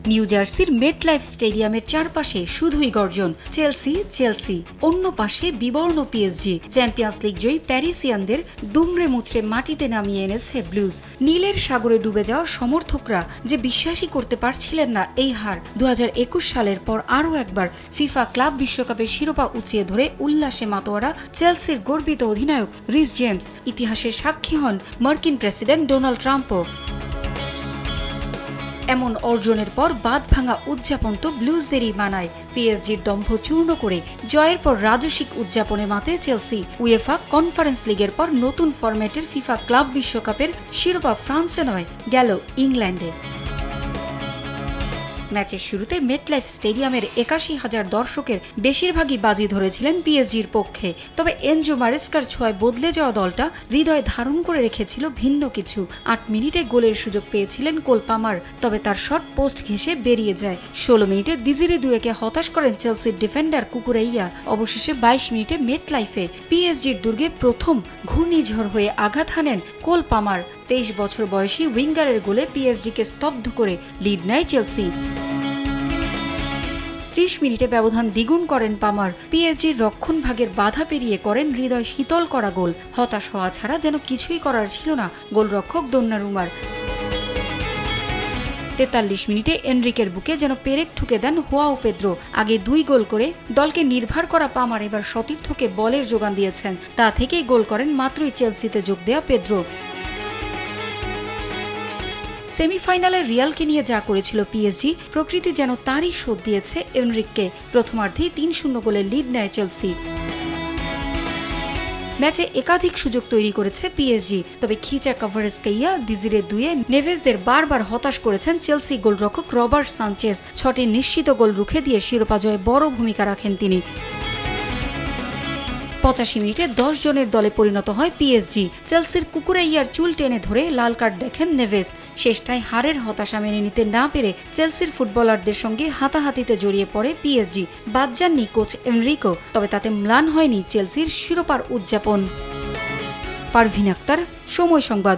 New জার্সির MetLife স্টেডিয়ামের চারপাশে শুধুই গর্জন, চেলসি চেলসি। অন্য পাশে বিবর্ণ পিএসজি। চ্যাম্পিয়ন্স লিগ জয়ী প্যারিসিয়ানদের দুমড়ে মুচড়ে মাটিতে নামিয়ে এনেছে ব্লুজ। নীলের সাগরে ডুবে যাওয়া সমর্থকরা যে বিশ্বাসই করতে পারছিলেন না এই হার। 2021 সালের পর আরও একবার ফিফা ক্লাব বিশ্বকাপের শিরোপা উঁচিয়ে ধরে উল্লাসে মাতোয়ারা চেলসির গর্বিত অধিনায়ক রিস জেমস। ইতিহাসের সাক্ষী হন মার্কিন প্রেসিডেন্ট ডোনাল্ড ট্রাম্পও। এমন অর্জনের পর বাঁধ ভাঙা উদযাপন তো ব্লুজদেরই মানায়। পিএসজির দম্ভ চূর্ণ করে জয়ের পর রাজসিক উদযাপনে মাতে চেলসি। উয়েফা কনফারেন্স লিগের পর নতুন ফরম্যাটের ফিফা ক্লাব বিশ্বকাপের শিরোপা ফ্রান্সে নয়, গেল ইংল্যান্ডে। ম্যাচের শুরুতে মেটলাইফ স্টেডিয়ামের ৮১,০০০ দর্শকের বেশিরভাগই বাজি ধরেছিলেন পিএসজির পক্ষে। তবে এনজো মারেস্কার ছোঁয়ায় বদলে যাওয়া দলটা হৃদয় ধারণ করে রেখেছিল ভিন্ন কিছু। ৮ মিনিটে গোলের সুযোগ পেয়েছিলেন কোল পামার, তবে তার শট পোস্ট ঘেঁষে বেরিয়ে যায়। ১৬ মিনিটে দিজিরে দুয়েকে হতাশ করেন চেলসির ডিফেন্ডার কুকুরেইয়া। অবশেষে ২২ মিনিটে মেটলাইফে পিএসজির দুর্গে প্রথম ঘূর্ণিঝড় হয়ে আঘাত হানেন কোল পামার। ২৩ বছর বয়সী উইঙ্গারের গোলে পিএসজিকে স্তব্ধ করে লিড নেয় চেলসি। ৩০ মিনিটে ব্যবধান দ্বিগুণ করেন পামার। পিএসজির রক্ষণ ভাগের বাধা পেরিয়ে করেন হৃদয় শীতল করা গোল। হতাশ হওয়া ছাড়া যেন কিছুই করার ছিল না গোলরক্ষক দোন্নারুমার। ৪৩ মিনিটে এনরিকের বুকে যেন পেরেক ঠুকে দেন হুয়াও পেদ্রো। আগে ২ গোল করে দলকে নির্ভর করা পামার এবার সতীর্থকে বলের যোগান দিয়েছেন। তা থেকেই গোল করেন মাত্রই চেলসিতে যোগ দেয়া পেদ্রো। সেমিফাইনালে রিয়ালকে নিয়ে যা করেছিল পিএসজি, প্রকৃতি যেন তারই শোধ দিয়েছে এনরিককে। প্রথমার্ধেই ৩-০ গোলে লিড নেয় চেলসি। ম্যাচে একাধিক সুযোগ তৈরি করেছে পিএসজি, তবে খিচা কাভারেজকেইয়া, দিজিরে দুয়ে, নেভেসদের বারবার হতাশ করেছেন চেলসি গোলরক্ষক রবার্ট সানচেজ। ৬টি নিশ্চিত গোল রুখে দিয়ে শিরোপা জয়ে বড় ভূমিকা রাখেন তিনি। ৮৫ মিনিটে ১০ জনের দলে পরিণত হয় পিএসজি। চেলসির কুকুরেইয়ার চুল টেনে ধরে লাল কার্ড দেখেন নেভেস। শেষটায় হারের হতাশা মেনে নিতে না পেরে চেলসির ফুটবলারদের সঙ্গে হাতাহাতিতে জড়িয়ে পড়ে পিএসজি। বাদ যাননি কোচ এনরিকো, তবে তাতে ম্লান হয়নি চেলসির শিরোপার উদযাপন। পারভিন আক্তার, সময় সংবাদ।